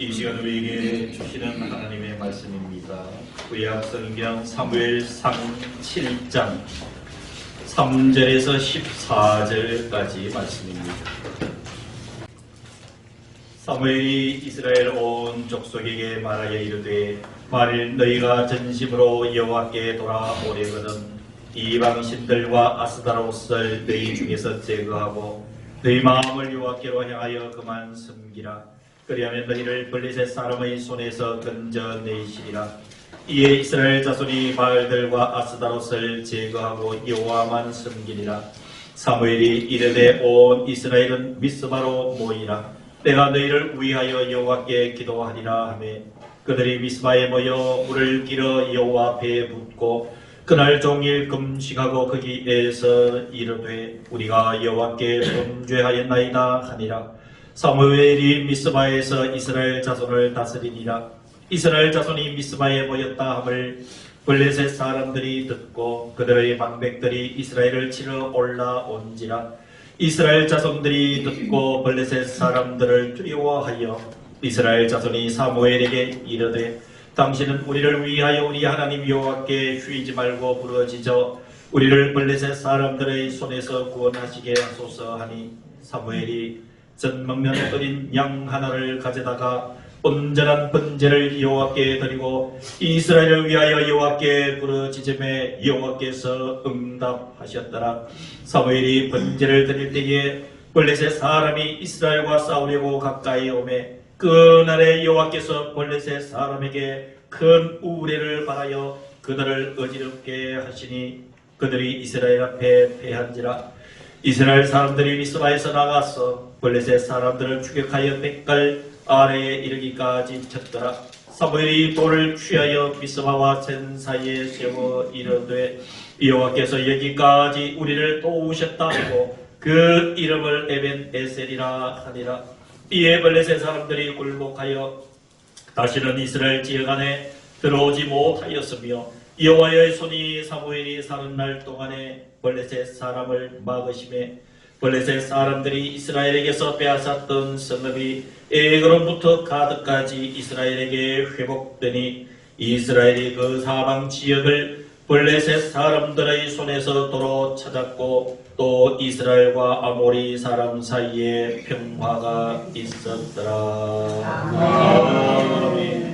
이 시간 우리에게 주시는 하나님의 말씀입니다. 구약 성경 사무엘상 7장 3절에서 14절까지 말씀입니다. 사무엘이 이스라엘 온 족속에게 말하여 이르되 만일 너희가 전심으로 여호와께 돌아오려거든 이방 신들과 아스다롯을 너희 중에서 제거하고 너희 마음을 여호와께로 향하여 그만 섬기라. 그리하면 너희를 블레셋 사람의 손에서 건져내시리라. 이에 이스라엘 자손이 바알들과 아스다롯을 제거하고 여호와만 섬기리라. 사무엘이 이르되 온 이스라엘은 미스바로 모이라. 내가 너희를 위하여 여호와께 기도하리라 하매 그들이 미스바에 모여 물을 길어 여호와 앞에 붓고 그날 종일 금식하고 거기에서 이르되 우리가 여호와께 범죄하였나이다 하니라. 사무엘이 미스바에서 이스라엘 자손을 다스리니라. 이스라엘 자손이 미스바에 모였다 함을 블레셋 사람들이 듣고 그들의 방백들이 이스라엘을 치러 올라온지라. 이스라엘 자손들이 듣고 블레셋 사람들을 두려워하여 이스라엘 자손이 사무엘에게 이르되 당신은 우리를 위하여 우리 하나님 여호와께 쉬지 말고 부르짖어 우리를 블레셋 사람들의 손에서 구원하시게 하소서 하니 사무엘이 젖 먹는 어린 양 하나를 가져다가 온전한 번제를 여호와께 드리고 이스라엘을 위하여 여호와께 부르짖음에 여호와께서 응답하셨더라. 사무엘이 번제를 드릴 때에 블레셋 사람이 이스라엘과 싸우려고 가까이 오매 그날에 여호와께서 블레셋 사람에게 큰 우레를 발하여 그들을 어지럽게 하시니 그들이 이스라엘 앞에 패한지라. 이스라엘 사람들이 미스바에서 나가서 블레셋 사람들을 추격하여 백갈 아래에 이르기까지 쳤더라. 사무엘이 돌을 취하여 미스바와 젠 사이에 세워 이르되 여호와께서 여기까지 우리를 도우셨다 하고 그 이름을 에벤 에셀이라 하니라. 이에 블레셋 사람들이 굴복하여 다시는 이스라엘 지역 안에 들어오지 못하였으며 여호와의 손이 사무엘이 사는 날 동안에 블레셋 사람을 막으심에 블레셋 사람들이 이스라엘에게서 빼앗았던 성읍이 에그론부터 가드까지 이스라엘에게 회복되니 이스라엘이 그 사방 지역을 블레셋 사람들의 손에서 도로 찾았고 또 이스라엘과 아모리 사람 사이에 평화가 있었더라. 아멘.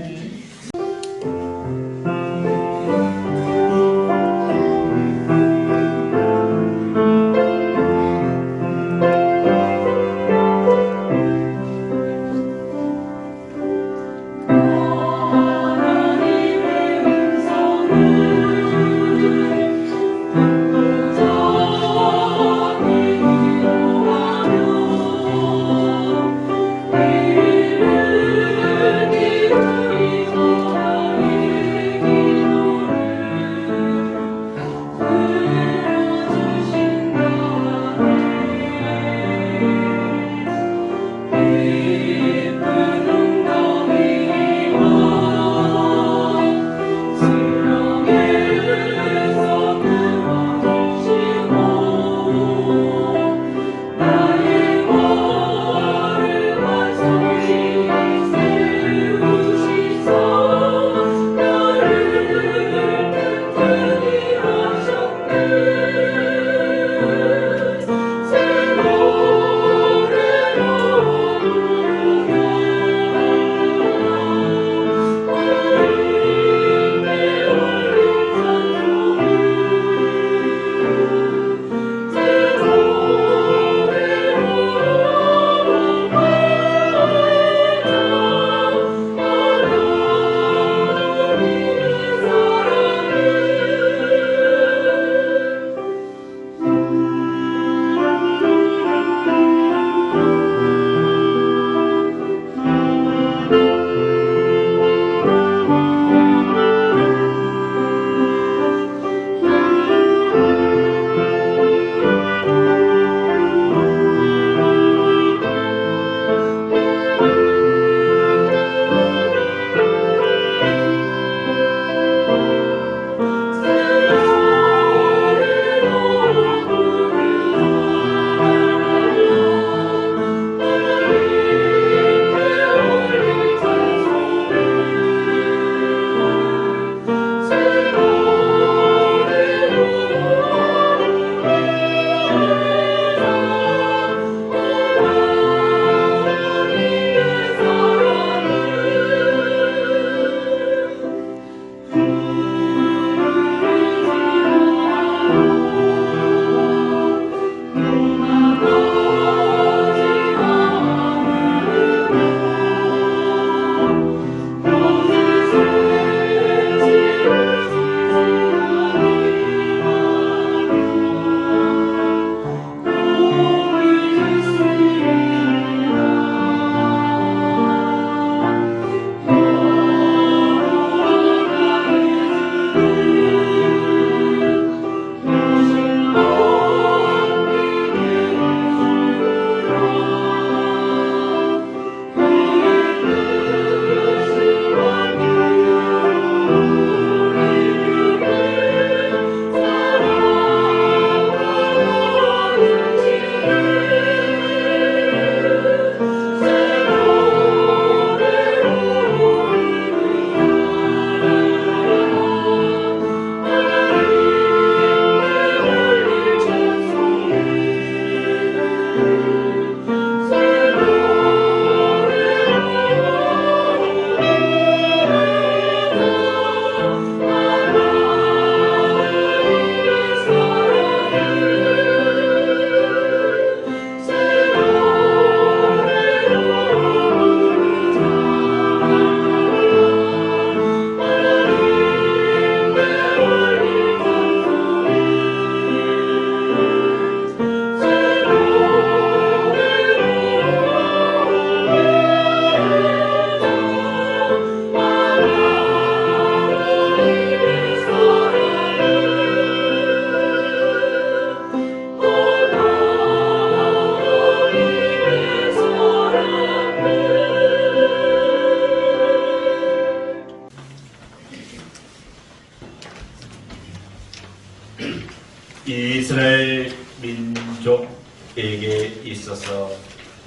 민족에게 있어서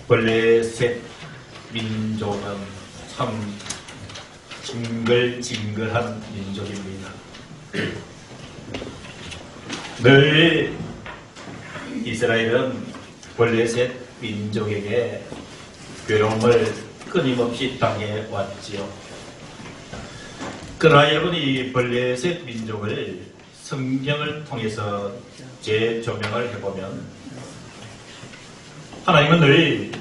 블레셋 민족은 참 징글징글한 민족입니다. 늘 이스라엘은 블레셋 민족에게 괴로움을 끊임없이 당해왔지요. 그러나 여러분, 이 블레셋 민족을 성경을 통해서 재조명을 해보면 하나님은 늘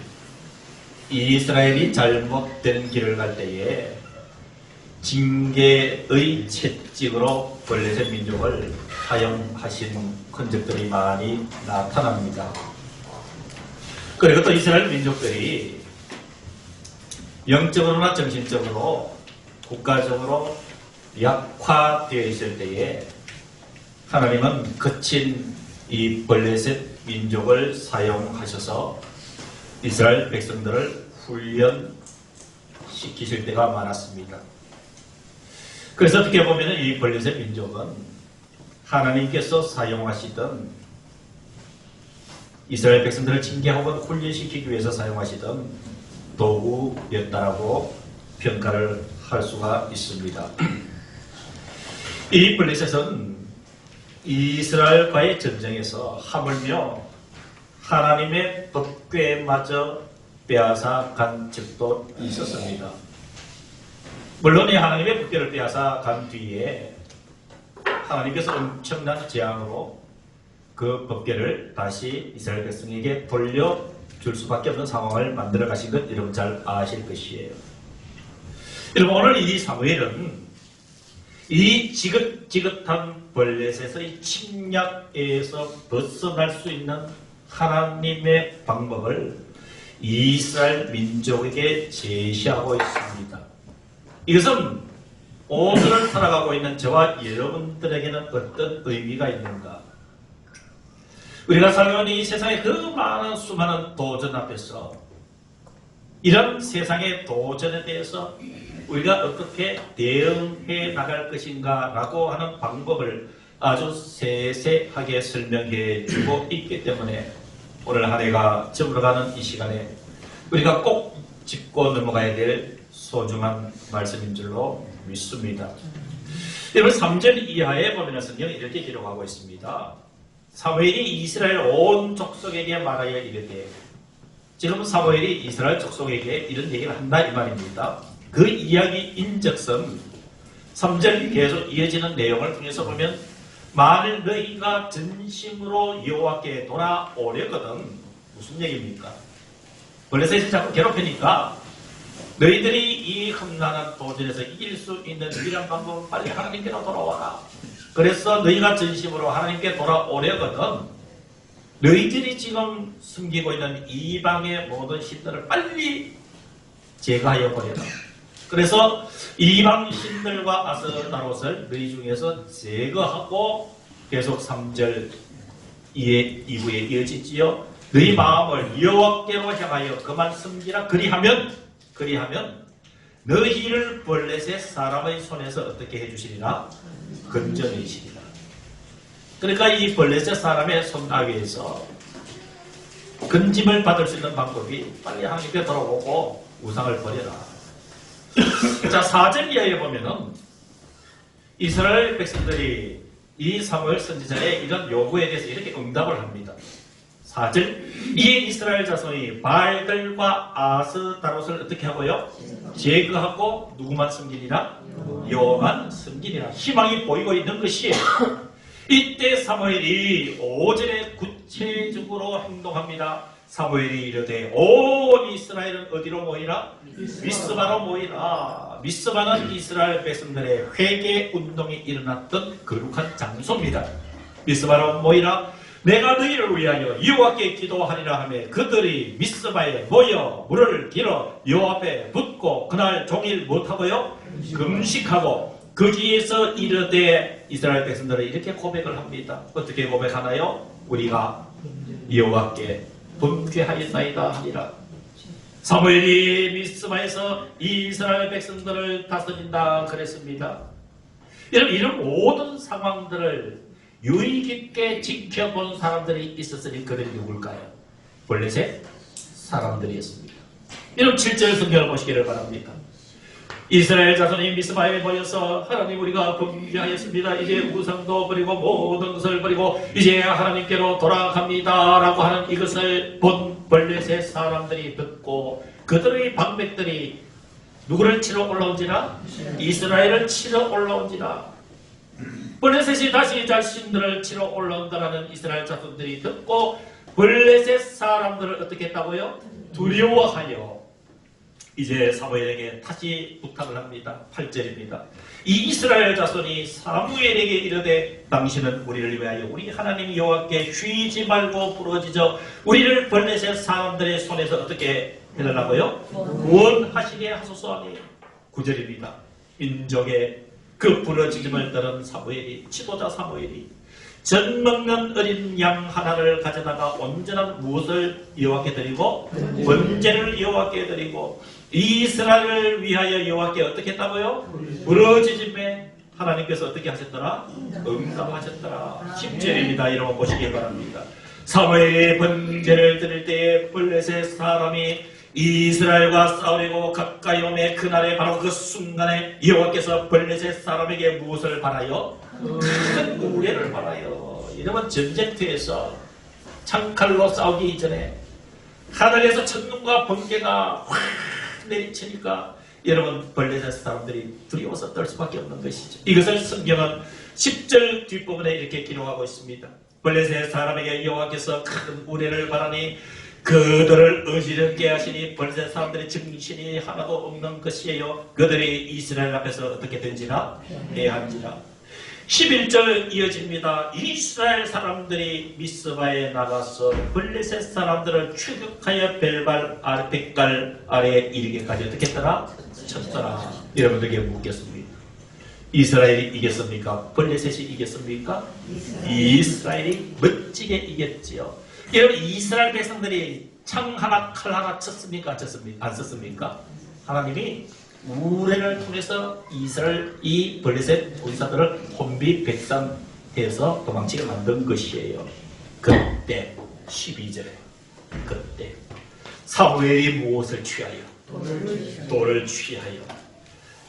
이스라엘이 잘못된 길을 갈 때에 징계의 채찍으로 블레셋 민족을 사용하신 흔적들이 많이 나타납니다. 그리고 또 이스라엘 민족들이 영적으로나 정신적으로 국가적으로 약화되어 있을 때에 하나님은 거친 이 블레셋 민족을 사용하셔서 이스라엘 백성들을 훈련시키실 때가 많았습니다. 그래서 어떻게 보면 이 블레셋 민족은 하나님께서 사용하시던 이스라엘 백성들을 징계하고 훈련시키기 위해서 사용하시던 도구였다라고 평가를 할 수가 있습니다. 이 블레셋은 이스라엘과의 전쟁에서 하물며 하나님의 법궤마저 빼앗아 간 적도 있었습니다. 물론 이 하나님의 법궤를 빼앗아 간 뒤에 하나님께서 엄청난 재앙으로 그 법궤를 다시 이스라엘 백성에게 돌려줄 수밖에 없는 상황을 만들어 가신 것 여러분 잘 아실 것이에요. 여러분, 오늘 이 사무엘은 이 지긋지긋한 블레셋의 침략에서 벗어날 수 있는 하나님의 방법을 이스라엘 민족에게 제시하고 있습니다. 이것은 오늘을 살아가고 있는 저와 여러분들에게는 어떤 의미가 있는가? 우리가 살아가는 이 세상의 그 많은 수많은 도전 앞에서 이런 세상의 도전에 대해서 우리가 어떻게 대응해 나갈 것인가 라고 하는 방법을 아주 세세하게 설명해 주고 있기 때문에 오늘 한 해가 저물어가는 이 시간에 우리가 꼭 짚고 넘어가야 될 소중한 말씀인 줄로 믿습니다. 여러분, 3절 이하에 보면 성경이 이렇게 기록하고 있습니다. 사무엘이 이스라엘 온 족속에게 말하여 이르되, 지금 사무엘이 이스라엘 족속에게 이런 얘기를 한다 이 말입니다. 그 이야기 인적성 3절 계속 이어지는 내용을 통해서 보면 만일 너희가 전심으로 여호와께 돌아오려거든, 무슨 얘기입니까? 블레셋이 자꾸 괴롭히니까 너희들이 이 험난한 도전에서 이길 수 있는 유일한 방법은 빨리 하나님께로 돌아와라. 그래서 너희가 전심으로 하나님께 돌아오려거든 너희들이 지금 숨기고 있는 이방의 모든 신들을 빨리 제거하여 버려라. 그래서 이방 신들과 아스타롯을 너희 중에서 제거하고, 계속 3절 이후에 이어지지요. 너희 마음을 여호와께로 향하여 그만 숨기라. 그리하면 너희를 블레셋 사람의 손에서 어떻게 해주시리라? 건져내시리라. 그러니까 이 블레셋 사람의 손 아래에서 건짐을 받을 수 있는 방법이 빨리 하나님께 돌아오고 우상을 버려라. 자, 4절 이하에 보면은 이스라엘 백성들이 이 사무엘 선지자의 이런 요구에 대해서 이렇게 응답을 합니다. 4절, 이에 이스라엘 자손이 바알들과 아스타롯을 어떻게 하고요? 제거하고 누구만 섬기니라? 여호와만 섬기니라. 희망이 보이고 있는 것이에요. 이때 사무엘이 5절에 구체적으로 행동합니다. 사무엘이 이르되 온 이스라엘은 어디로 모이라? 미스바로 모이라. 미스바는 이스라엘 백성들의 회개 운동이 일어났던 거룩한 장소입니다. 미스바로 모이라. 내가 너희를 위하여 여호와께 기도하리라 하며 그들이 미스바에 모여 물을 길어 여호와 앞에 붓고 그날 종일 못하고요 금식하고 거기에서 이르되 이스라엘 백성들은 이렇게 고백을 합니다. 어떻게 고백하나요? 우리가 여호와께 범죄하였나이다 하니라. 사무엘이 미스바에서 이스라엘 백성들을 다스린다 그랬습니다. 여러분, 이런 모든 상황들을 유의 깊게 지켜본 사람들이 있었으니 그들이 누굴까요? 블레셋 사람들이었습니다. 여러분 7절 성경을 보시기를 바랍니다. 이스라엘 자손이 미스바에 모여서 하나님 우리가 범죄하였습니다. 이제 우상도 버리고 모든 것을 버리고 이제 하나님께로 돌아갑니다 라고 하는 이것을 본 블레셋 사람들이 듣고 그들의 방백들이 누구를 치러 올라온지라? 이스라엘을 치러 올라온지라. 블레셋이 다시 자신들을 치러 올라온다라는 이스라엘 자손들이 듣고 블레셋 사람들을 어떻게 했다고요? 두려워하여 이제 사무엘에게 다시 부탁을 합니다. 8절입니다. 이 이스라엘 자손이 사무엘에게 이르되 당신은 우리를 위하여 우리 하나님 여호와께 쉬지 말고 부르짖어 우리를 블레셋 사람들의 손에서 어떻게 해달라고요? 구원하시게 하소서 하니 9절입니다. 민족의 그 부르짖음을 들은 사무엘이 지도자 사무엘이 젖 먹는 어린 양 하나를 가져다가 온전한 무엇을 여호와께 드리고 번제를 여호와께 드리고 이스라엘을 위하여 여호와께 어떻게 했다고요? 부르짖음에 하나님께서 어떻게 하셨더라? 응답하셨더라. 10절입니다. 여러분 보시기 바랍니다. 사무엘이 번제를 드릴 때에 블레셋 사람이 이스라엘과 싸우려고 가까이 오매 그날에 바로 그 순간에 여호와께서 블레셋 사람에게 무엇을 바라요? 큰 우레를 바라요. 여러분 전쟁터에서 창칼로 싸우기 이전에 하늘에서 천둥과 번개가 확 내리치니까 여러분 블레셋 사람들이 두려워서 떨 수밖에 없는 것이죠. 이것을 성경은 10절 뒷부분에 이렇게 기록하고 있습니다. 블레셋 사람에게 여호와께서 큰 우레를 바라니 그들을 어지럽게 하시니 블레셋 사람들의 정신이 하나도 없는 것이에요. 그들이 이스라엘 앞에서 어떻게 된지라? 해한지라. 11절 이어집니다. 이스라엘 사람들이 미스바에 나가서 블레셋 사람들을 추격하여 벨발 아르펙갈 아래에 이르기까지 어떻게 했더라? 쳤더라. 여러분들에게 묻겠습니다. 이스라엘이 이겼습니까? 블레셋이 이겼습니까? 이스라엘이 멋지게 이겼지요. 여러분 이스라엘 백성들이 창 하나 칼 하나 쳤습니까? 안 쳤습니까? 하나님이 우레를 통해서 이스라엘 이 블레셋 군사들을 혼비백산해서 도망치게 만든 것이에요. 그때 12절에 그때 사무엘이 무엇을 취하여? 돌을 취하여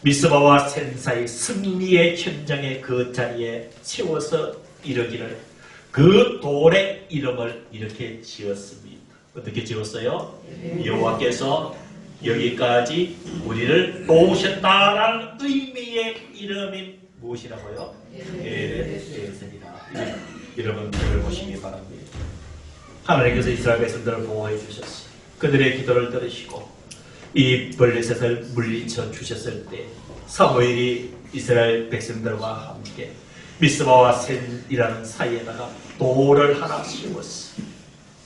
미스바와 센사의 승리의 현장에 그 자리에 세워서 이르기를 그 돌의 이름을 이렇게 지었습니다. 어떻게 지었어요? 여호와께서 여기까지 우리를 도우셨다라는 의미의 이름이 무엇이라고요? 에벳에셀이라. 여러분들을 보시기 바랍니다. 하나님께서 이스라엘 백성들을 보호해 주셨어요. 그들의 기도를 들으시고 이 블레셋을 물리쳐 주셨을 때 사무엘이 이스라엘 백성들과 함께 미스바와 센이라는 사이에다가 돌을 하나 씌웠어.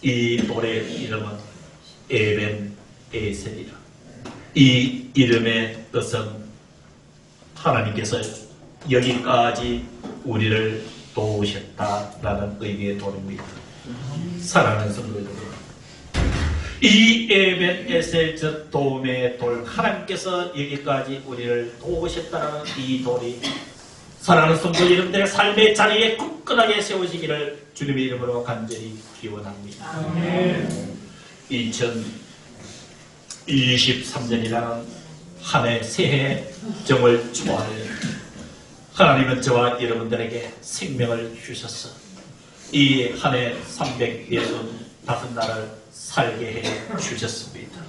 이 돌의 이름은 에벤에셀이라. 이 이름의 뜻은 하나님께서 여기까지 우리를 도우셨다라는 의미의 돌입니다. 사랑하는 성도 여러분, 이 에벤에셀 즉 도움의 돌, 하나님께서 여기까지 우리를 도우셨다라는 이 돌이 사랑하는 성도 여러분들의 삶의 자리에 굳건하게 세우시기를 주님의 이름으로 간절히 기원합니다. 2023년이라는 한 해 새해 정을 축원하며 하나님은 저와 여러분들에게 생명을 주셔서 이 한 해 365날을 살게 해 주셨습니다.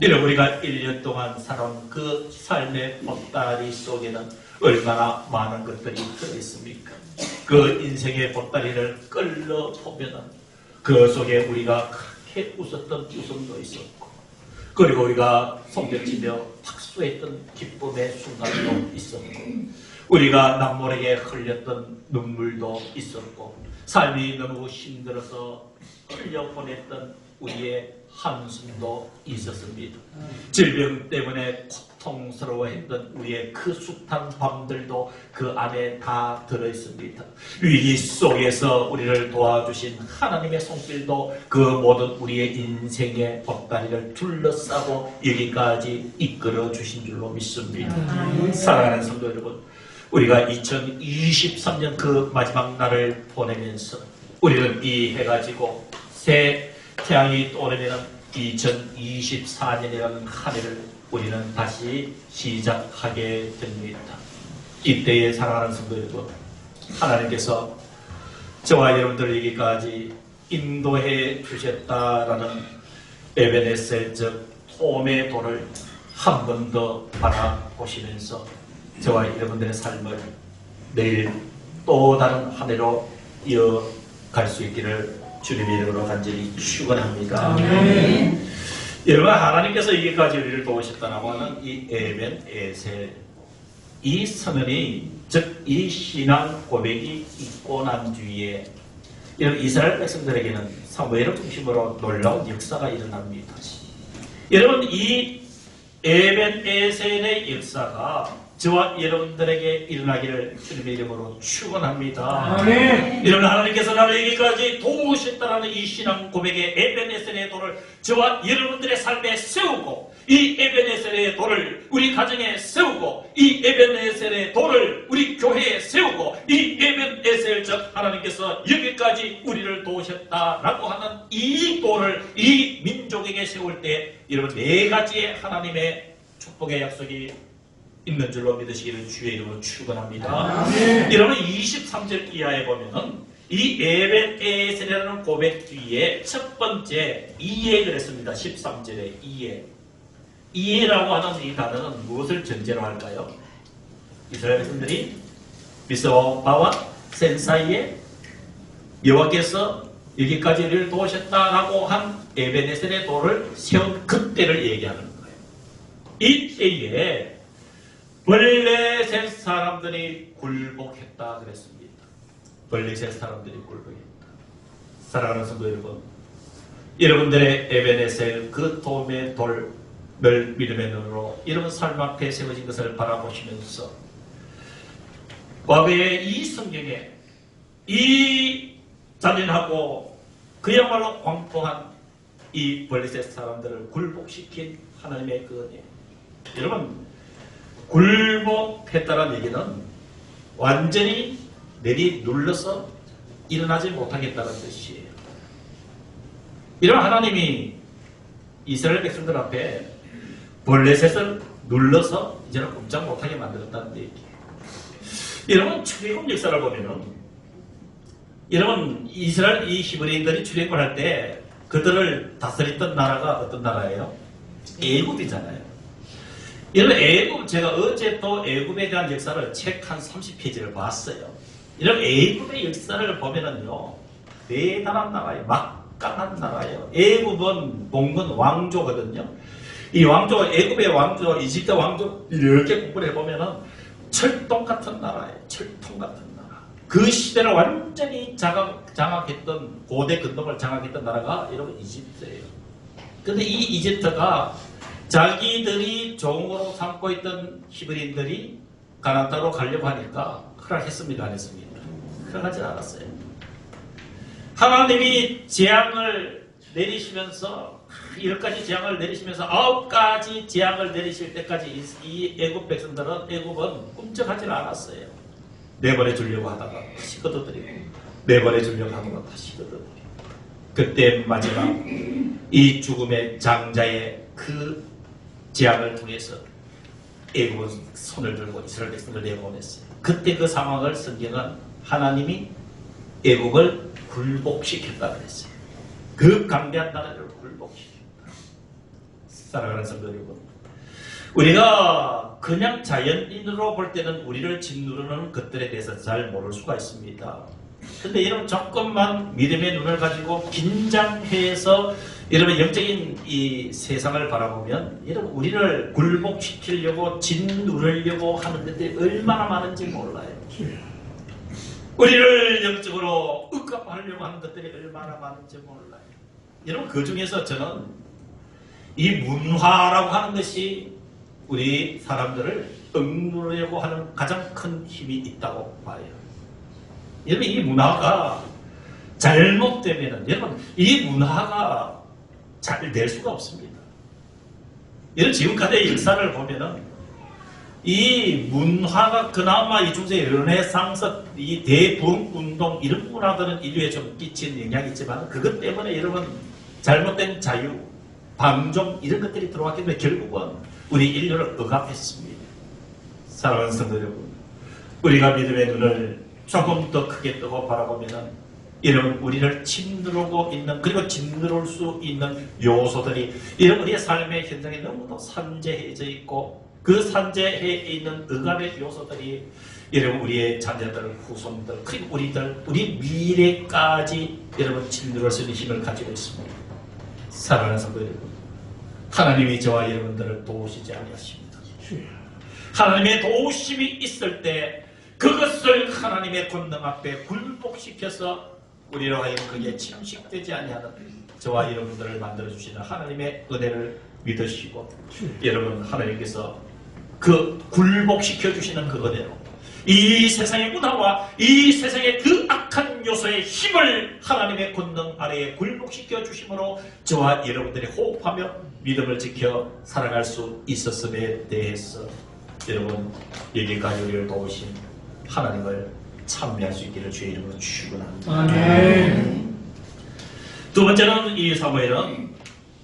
이런 우리가 1년 동안 살아온 그 삶의 보따리 속에는 얼마나 많은 것들이 들어있습니까? 그 인생의 보따리를 끌어보면 그 속에 우리가 크게 웃었던 웃음도 있었고, 그리고 우리가 손뼉치며 박수했던 기쁨의 순간도 있었고, 우리가 남모르게 흘렸던 눈물도 있었고, 삶이 너무 힘들어서 흘려보냈던 우리의 한숨도 있었습니다. 질병 때문에 고통스러워했던 우리의 그 숱한 밤들도 그 안에 다 들어있습니다. 위기 속에서 우리를 도와주신 하나님의 손길도 그 모든 우리의 인생의 보따리를 둘러싸고 여기까지 이끌어 주신 줄로 믿습니다. 사랑하는 성도 여러분, 우리가 2023년 그 마지막 날을 보내면서 우리는 이 해가 지고 새 태양이 떠오르면 2024년이라는 한 해를 우리는 다시 시작하게 됩니다. 이때에 사랑하는 성도 여러분, 하나님께서 저와 여러분들에게까지 인도해 주셨다라는 에베네셀 즉 도움의 도를 한 번 더 바라보시면서 저와 여러분들의 삶을 내일 또 다른 한 해로 이어갈 수 있기를 주님의 이름으로 간절히 축원합니다. 여러분, 하나님께서 여기까지 우리를 도우셨다라고 하는 이 에벤에셀, 이 선언이 즉 이 신앙 고백이 있고 난 뒤에 여러분 이스라엘 백성들에게는 사무엘을 중심으로 놀라운 역사가 일어납니다. 여러분, 이 에벤에셀의 역사가 저와 여러분들에게 일어나기를 주님의 이름으로 축원합니다. 여러분, 하나님께서 나를 여기까지 도우셨다라는 이 신앙 고백의 에벤에셀의 돌을 저와 여러분들의 삶에 세우고, 이 에벤에셀의 돌을 우리 가정에 세우고, 이 에벤에셀의 돌을 우리 교회에 세우고, 이 에벤에셀 즉 하나님께서 여기까지 우리를 도우셨다라고 하는 이 돌을 이 민족에게 세울 때 여러분 네 가지의 하나님의 축복의 약속이 있는 줄로 믿으시기를 주의 이름으로 축원합니다. 여러분 23절 이하에 보면은 이 에벤에셀이라는 고백 뒤에 첫 번째 이해 그랬습니다. 13절에 이해. 이해라고 하는 이 단어는 무엇을 전제로 할까요? 이스라엘 백성들이 미스바와 센 사이에 여호와께서 여기까지 우리를 도우셨다라고 한 에벤에셀의 돌을 세운 그때를 얘기하는 거예요. 이때에 블레셋 사람들이 굴복했다 그랬습니다. 블레셋 사람들이 굴복했다. 사랑하는 성도 여러분, 여러분들의 에벤에셀 그 도움의 돌을 믿음의 눈으로 여러분 삶 앞에 세워진 것을 바라보시면서 과거의 이 성경에 이 잔인하고 그야말로 광포한 이 블레셋 사람들을 굴복시킨 하나님의 그 은혜. 여러분, 굴복했다는 얘기는 완전히 내리 눌러서 일어나지 못하겠다는 뜻이에요. 이런 하나님이 이스라엘 백성들 앞에 블레셋을 눌러서 이제는 꼼짝 못하게 만들었다는 얘기예요. 여러분, 출애굽 역사를 보면은 여러분 이스라엘 이 히브리인들이 출애굽을 할 때 그들을 다스렸던 나라가 어떤 나라예요? 애굽이잖아요. 이런 애굽, 제가 어제 또 애굽에 대한 역사를 책 한 30페이지를 봤어요. 이런 애굽의 역사를 보면은요, 대단한 나라예요. 막강한 나라예요. 애굽은 봉건 왕조거든요. 이 왕조, 애굽의 왕조, 이집트 왕조 이렇게 공부를 해보면은 철통 같은 나라예요. 철통 같은 나라. 그 시대를 완전히 장악했던, 고대 근동을 장악했던 나라가 여러분 이집트예요. 근데 이 이집트가 자기들이 종으로 삼고 있던 히브리인들이 가나안 땅으로 가려고 하니까 허락했습니까? 안 했습니까? 허락하지 않았어요. 하나님이 재앙을 내리시면서 10가지 재앙을 내리시면서 9가지 재앙을 내리실 때까지 이 애굽 백성들은 애굽은 꿈쩍하지 않았어요. 내보내 주려고 하다가 다시 걷어들이고 내보내 주려고 하다가 다시 걷어들이고 그때 마지막 이 죽음의 장자의 그 재앙을 통해서 애굽은 손을 들고 이스라엘 백성을 내보냈어요. 그때 그 상황을 성경은 하나님이 애굽을 굴복시켰다 그랬어요. 그 강대한 나라를 굴복시켰다. 사랑하는 성도 여러분, 우리가 그냥 자연인으로 볼 때는 우리를 짓누르는 것들에 대해서 잘 모를 수가 있습니다. 근데 여러분 조금만 믿음의 눈을 가지고 긴장해서 여러분 영적인 이 세상을 바라보면 여러분 우리를 굴복시키려고 짓누르려고 하는 것들이 얼마나 많은지 몰라요. 우리를 영적으로 억압하려고 하는 것들이 얼마나 많은지 몰라요. 여러분 그 중에서 저는 이 문화라고 하는 것이 우리 사람들을 억누르려고 하는 가장 큰 힘이 있다고 봐요. 여러분 이 문화가 잘못되면은 여러분 이 문화가 잘 될 수가 없습니다. 여러분 지금까지의 역사를 보면은 이 문화가 그나마 이 중세 르네상스 이 대부흥 운동 이런 문화들은 인류에 좀 끼친 영향이 있지만 그것 때문에 여러분 잘못된 자유, 방종 이런 것들이 들어왔기 때문에 결국은 우리 인류를 억압했습니다. 사랑하는 성도 여러분, 우리가 믿음의 눈을 조금 더 크게 뜨고 바라보면 이런 우리를 짓누르고 있는, 그리고 짓누를 수 있는 요소들이 이런 우리의 삶의 현장에 너무도 산재해져 있고, 그 산재해 있는 억압의 요소들이 여러분 우리의 자녀들, 후손들, 그리고 우리 미래까지 여러분 짓누를 수 있는 힘을 가지고 있습니다. 사랑하는 성도 여러분, 하나님이 저와 여러분들을 도우시지 아니하십니다. 하나님의 도우심이 있을 때 그것을 하나님의 권능 앞에 굴복시켜서 우리로 하여금 그게 침식되지 아니하는 저와 여러분들을 만들어주시는 하나님의 은혜를 믿으시고, 여러분 하나님께서 그 굴복시켜 주시는 그 은혜로 이 세상의 문화와 이 세상의 그 악한 요소의 힘을 하나님의 권능 아래에 굴복시켜 주심으로 저와 여러분들이 호흡하며 믿음을 지켜 살아갈 수 있었음에 대해서 여러분 여기까지 우리를 도우신 하나님을 찬미할 수 있기를 주의 이름으로 축원합니다. 아멘. 두 번째는 이 사무엘은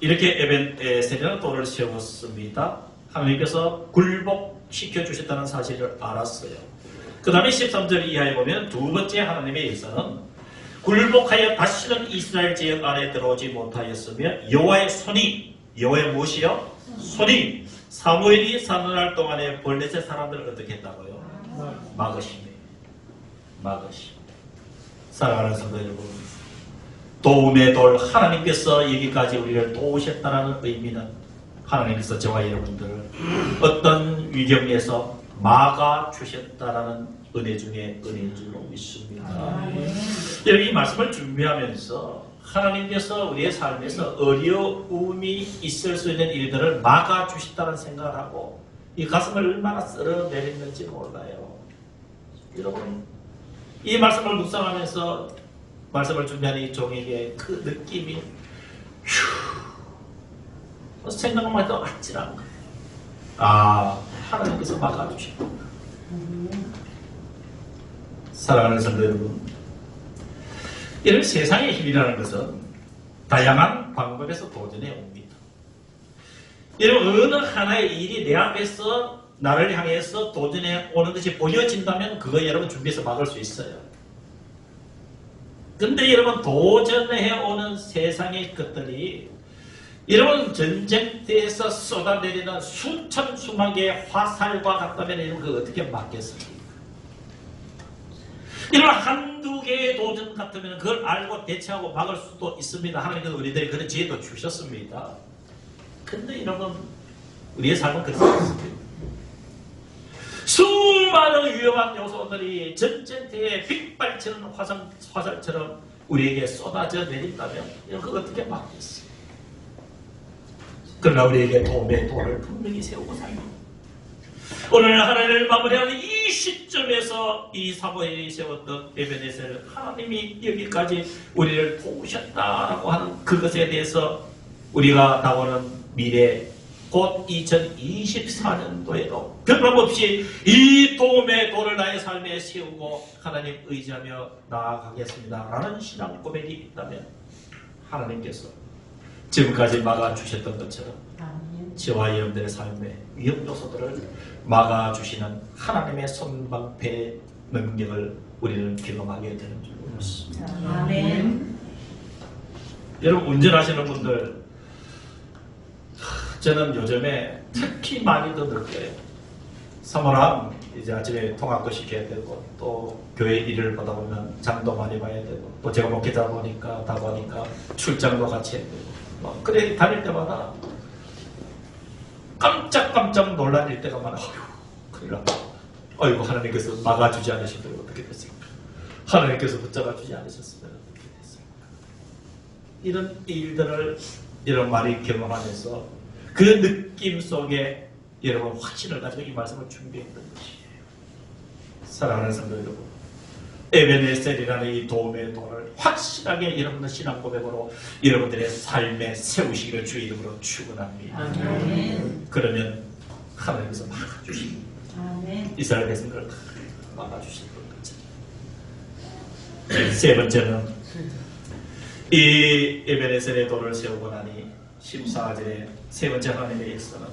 이렇게 에벤에셀이라는 돌을 세웠습니다. 하나님께서 굴복시켜 주셨다는 사실을 알았어요. 그 다음에 13절 이하에 보면 두 번째 하나님의 일서는 굴복하여 다시는 이스라엘 지역 안에 들어오지 못하였으며 여호와의 손이, 여호와의 무엇이요? 손이 사무엘이 사는 날 동안에 블레셋 사람들을 어떻게 했다고요? 막으시네. 막으시. 사랑하는 성도 여러분, 도움의 돌 하나님께서 여기까지 우리를 도우셨다는 의미는 하나님께서 저와 여러분들을 어떤 위경에서 막아주셨다라는 은혜 중에 은혜인 줄로 믿습니다. 여러분 이 말씀을 준비하면서 하나님께서 우리의 삶에서 어려움이 있을 수 있는 일들을 막아주셨다는 생각을 하고 이 가슴을 얼마나 쓸어내렸는지 몰라요. 여러분 이 말씀을 묵상하면서 말씀을 준비하는 이 종에게 그 느낌이 생각만 해도 아찔한 거예요. 아, 하나님께서 막아주셨구나. 사랑하는 성도 여러분, 이런 세상의 힘이라는 것은 다양한 방법에서 도전해 옵니다. 여러분 어느 하나의 일이 내 앞에서 나를 향해서 도전해 오는 것이 보여진다면 그거 여러분 준비해서 막을 수 있어요. 근데 여러분 도전해 오는 세상의 것들이 여러분 전쟁터에서 쏟아내리는 수천 수만개의 화살과 같다면 여러분 그거 어떻게 막겠습니까? 이런 한두 개의 도전 같으면 그걸 알고 대처하고 막을 수도 있습니다. 하나님께서 우리들이 그런 지혜도 주셨습니다. 근데 여러분 우리의 삶은 그렇지 않습니다. 수많은 위험한 요소들이 전쟁터에 빗발치는 화살처럼 우리에게 쏟아져 내린다면 이런 거 어떻게 막겠어요? 그러나 우리에게 도움의 돌을 분명히 세우고 살고 오늘 하나님을 마무리하는 이 시점에서 이 사무엘이 세웠던 에벤에셀 하나님이 여기까지 우리를 도우셨다라고 하는 그것에 대해서 우리가 나오는 미래 곧 2024년도에도 변함없이 이 도움의 돌을 나의 삶에 세우고 하나님 의지하며 나아가겠습니다 라는 신앙 고백이 있다면 하나님께서 지금까지 막아주셨던 것처럼 저와 여러분들의 삶의 위험 요소들을 막아주시는 하나님의 선방패 능력을 우리는 경험하게 되는 줄 믿습니다. 아멘. 여러분 운전하시는 분들 저는 요즘에 특히 많이 더 느껴요. 사모랑 이제 아침에 통학도 시켜야 되고 또 교회 일을 보다 보면 장도 많이 봐야 되고 또 제가 목회자 보니까 다 보니까 출장도 같이 해야 되고 그래 다닐 때마다 깜짝깜짝 놀란 일때가 많아. 큰일 났다. 어이구 하나님께서 막아주지 않으시면 어떻게 됐을까? 하나님께서 붙잡아주지 않으셨으면 어떻게 됐을까? 이런 일들을 이런 말이 경험하면서 그 느낌 속에 여러분 확신을 가지고 이 말씀을 준비했던 것이에요. 사랑하는 성도 여러분, 에벤에셀이라는 이 도움의 돌을 확실하게 여러분의 신앙 고백으로 여러분들의 삶에 세우시기를 주의 이름으로 축원합니다. 그러면 하나님께서 막아주십니다. 이스라엘 백성들을 막아주실 것 같아요. 세 번째는 이 에베네셀의 돌을 세우고 나니 14절에 세 번째 하나님의 역사는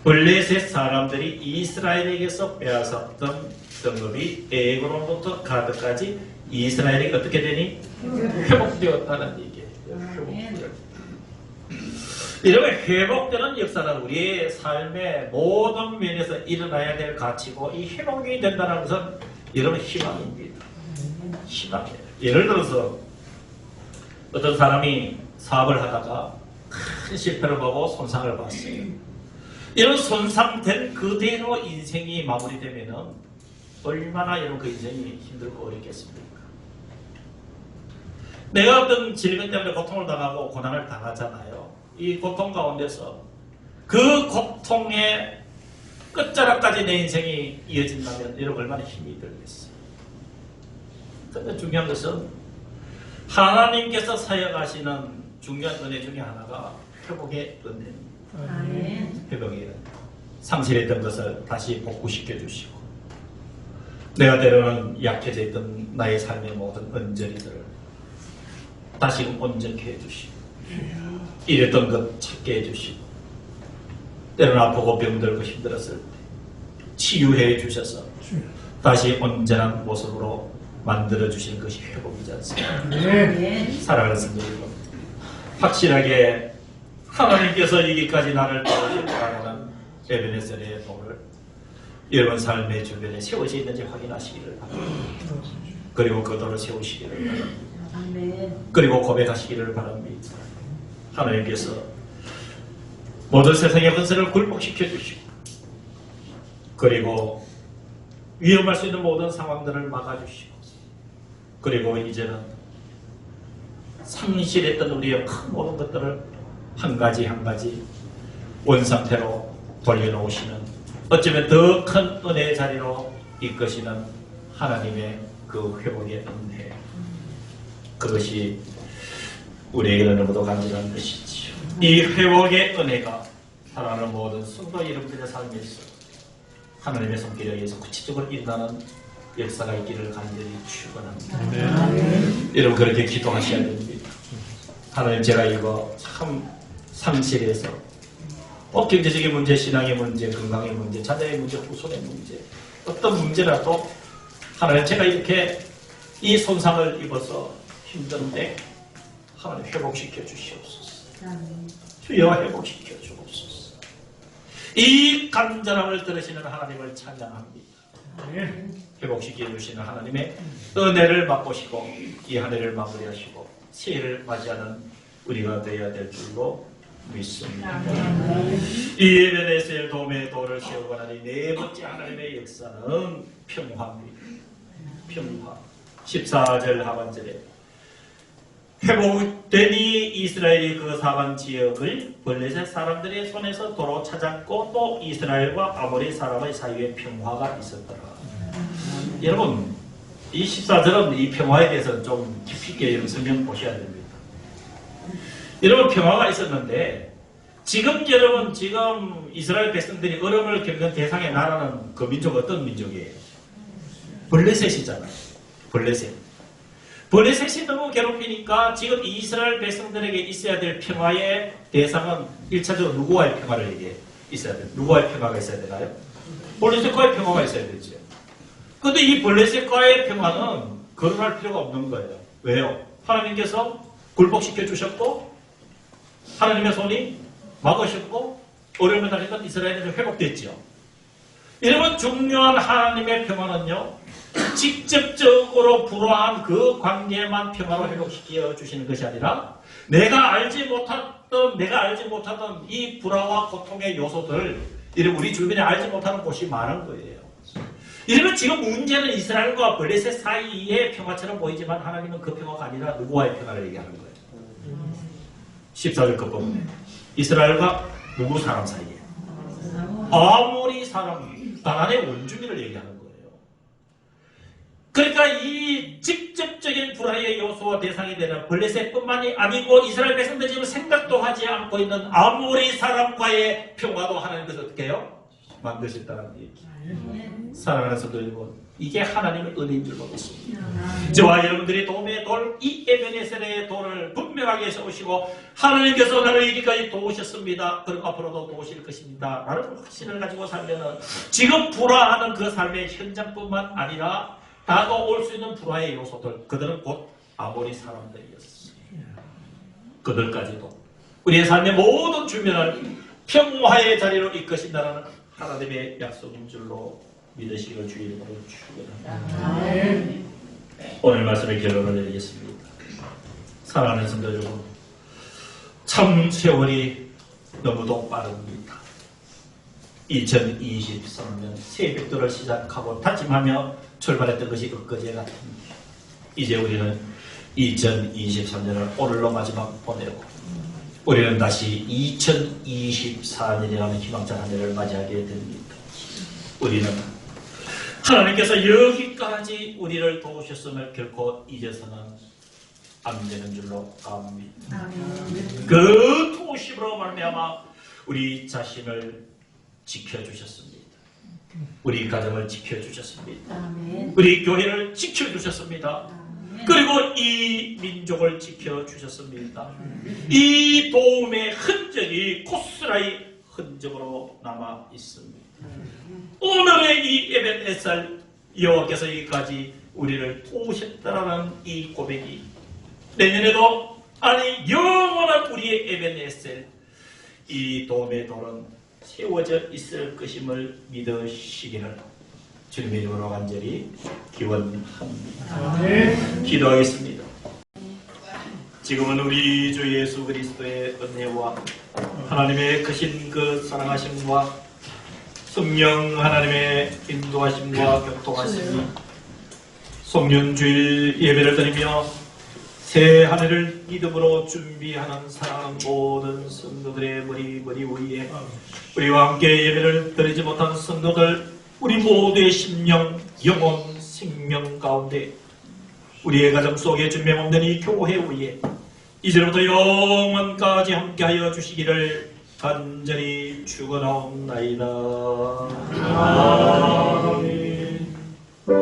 블레셋 사람들이 이스라엘에게서 빼앗았던 성읍이 에그론부터 가드까지 이스라엘이 어떻게 되니? 회복되었다는 얘기예요. 회복되었다. 이러면 회복되는 역사는 우리의 삶의 모든 면에서 일어나야 될 가치고 이 회복이 된다는 것은 여러분 희망입니다. 희망이에요. 예를 들어서 어떤 사람이 사업을 하다가 큰 실패를 보고 손상을 봤어요. 이런 손상된 그대로 인생이 마무리되면 얼마나 여러분 그 인생이 힘들고 어렵겠습니까? 내가 어떤 질병 때문에 고통을 당하고 고난을 당하잖아요. 이 고통 가운데서 그 고통의 끝자락까지 내 인생이 이어진다면 여러분 얼마나 힘이 들겠어요. 그런데 중요한 것은 하나님께서 사역하시는 중요한 은혜 중에 하나가 회복의 은혜입니다. 회복의 은혜. 상실했던 것을 다시 복구시켜 주시고 내가 때로는 약해져 있던 나의 삶의 모든 언저리들을 다시금 온전케 해주시고 잃었던 것 찾게 해주시고 때로는 아프고 병들고 힘들었을 때 치유해 주셔서 다시 온전한 모습으로 만들어 주시는 것이 회복이지 않습니까? 사랑하는 성도 여러분, 확실하게 하나님께서 여기까지 나를 도우셨다는 에베네셀의 돌을 여러분 삶의 주변에 세워져 있는지 확인하시기를 바랍니다. 그리고 그 돌을 세우시기를 바랍니다. 그리고 고백하시기를 바랍니다. 하나님께서 모든 세상의 권세를 굴복시켜 주시고 그리고 위험할 수 있는 모든 상황들을 막아주시고 그리고 이제는 상실했던 우리의 큰 모든 것들을 한 가지 한 가지 원상태로 돌려놓으시는 어쩌면 더 큰 은혜의 자리로 이끄시는 하나님의 그 회복의 은혜, 그것이 우리에게는 너무도 간절한 것이지요. 이 회복의 은혜가 사랑하는 모든 성도 여러분들의 삶에서 하나님의 손길에 의해서 구체적으로 일어나는 역사가 있기를 간절히 축원합니다. 여러분 그렇게 기도하셔야 됩니다. 하나님, 제가 이거 참 상실해서 경제적인 문제, 신앙의 문제, 건강의 문제, 자녀의 문제, 후손의 문제, 어떤 문제라도 하나님, 제가 이렇게 이 손상을 입어서 힘든데 하나님 회복시켜 주시옵소서. 주여 회복시켜 주옵소서. 이 간절함을 들으시는 하나님을 찬양합니다. 회복시켜 주시는 하나님의 은혜를 맛보시고 이 한 해를 마무리하시고 새해를 맞이하는 우리가 되어야 될 줄로 믿습니다. 이 에베네셀 도움의 돌을 세우고 나니 네 번째 하나님의 역사는 평화입니다. 평화. 14절 하반절에 회복되니 이스라엘이 그 사방 지역을 블레셋 사람들의 손에서 도로 찾았고 또 이스라엘과 아모리 사람의 사이에 평화가 있었더라. 여러분, 이 14절은 이 평화에 대해서 좀 깊이 있게 성경 보셔야 됩니다. 여러분, 평화가 있었는데 지금 이스라엘 백성들이 어려움을 겪는 대상의 나라는 그 민족 어떤 민족이에요? 블레셋이잖아요. 블레셋이 너무 괴롭히니까 지금 이스라엘 백성들에게 있어야 될 평화의 대상은 1차적으로 누구와의 평화를 있어야 돼요? 누구와의 평화가 있어야 되나요? 블레셋과의 평화가 있어야 되죠. 그런데 이 블레셋과의 평화는 거론할 필요가 없는 거예요. 왜요? 하나님께서 굴복시켜 주셨고 하나님의 손이 막으셨고 어려움을 당했던 이스라엘은 회복됐죠. 여러분, 중요한 하나님의 평화는요, 직접적으로 불화한 그 관계만 평화로 회복시켜 주시는 것이 아니라 내가 알지 못하던 이 불화와 고통의 요소들을 여러분 우리 주변에 알지 못하는 곳이 많은 거예요. 여러분, 지금 문제는 이스라엘과 블레셋 사이의 평화처럼 보이지만 하나님은 그 평화가 아니라 누구와의 평화를 얘기하는 거예요. 14절 끝부분에 이스라엘과 누구 사람 사이에? 아모리 사람, 가나안의 원주민을 얘기하는 거예요. 그러니까 이 직접적인 불화의 요소와 대상이 되는 블레셋뿐만이 아니고 이스라엘 백성들이 지금 생각도 하지 않고 있는 아모리 사람과의 평화도 하나님께서 어떻게 해요? 만드셨다는 얘기. 사랑하는 성도 여러분, 이게 하나님의 은혜인 줄 믿습니다. 저와 여러분들이 도움의 돌, 이 에베네셀의 돌을 분명하게 세우시고 하나님께서 나를 여기까지 도우셨습니다. 그리고 앞으로도 도우실 것입니다. 라는 확신을 가지고 살면은 지금 불화하는 그 삶의 현장뿐만 아니라 다가올 수 있는 불화의 요소들, 그들은 곧 아모리 사람들이었어요. 그들까지도 우리의 삶의 모든 주변을 평화의 자리로 이끄신다는 하나님의 약속인 줄로 믿으시길 주의 이름으로 축원합니다. 오늘 말씀의 결론을 내리겠습니다. 사랑하는 성도 여러분, 참 세월이 너무도 빠릅니다. 2023년 새벽들을 시작하고 다짐하며 출발했던 것이 엊그제 같습니다. 이제 우리는 2023년을 오늘로 마지막 보내고 우리는 다시 2024년이라는 희망찬 한 해를 맞이하게 됩니다. 우리는 하나님께서 여기까지 우리를 도우셨음을 결코 잊어서는 안 되는 줄로 압니다. 그 도우심으로 말미암아 우리 자신을 지켜주셨습니다. 우리 가정을 지켜주셨습니다. 우리 교회를 지켜주셨습니다. 그리고 이 민족을 지켜주셨습니다. 이 도움의 흔적이 고스란히 흔적으로 남아 있습니다. 오늘의 이 에벤에살 여호와께서 여기까지 우리를 도우셨다라는 이 고백이 내년에도 아니 영원한 우리의 에벤에셀 이 도움의 돌은 세워져 있을 것임을 믿으시기를 주님의 이름으로 간절히 기원합니다. 기도하겠습니다. 지금은 우리 주 예수 그리스도의 은혜와 하나님의 크신 그 사랑하심과 성령 하나님의 인도하심과 교통하심이 송년주일 예배를 드리며 새 한 해를 믿음으로 준비하는 사랑하는 모든 성도들의 머리 위에 우리와 함께 예배를 드리지 못한 성도들 우리 모두의 심령, 영혼, 생명 가운데 우리의 가정 속에 준비 없는 이 교회 위에 이제부터 영원까지 함께하여 주시기를 간절히 축원하옵나이다. 아멘.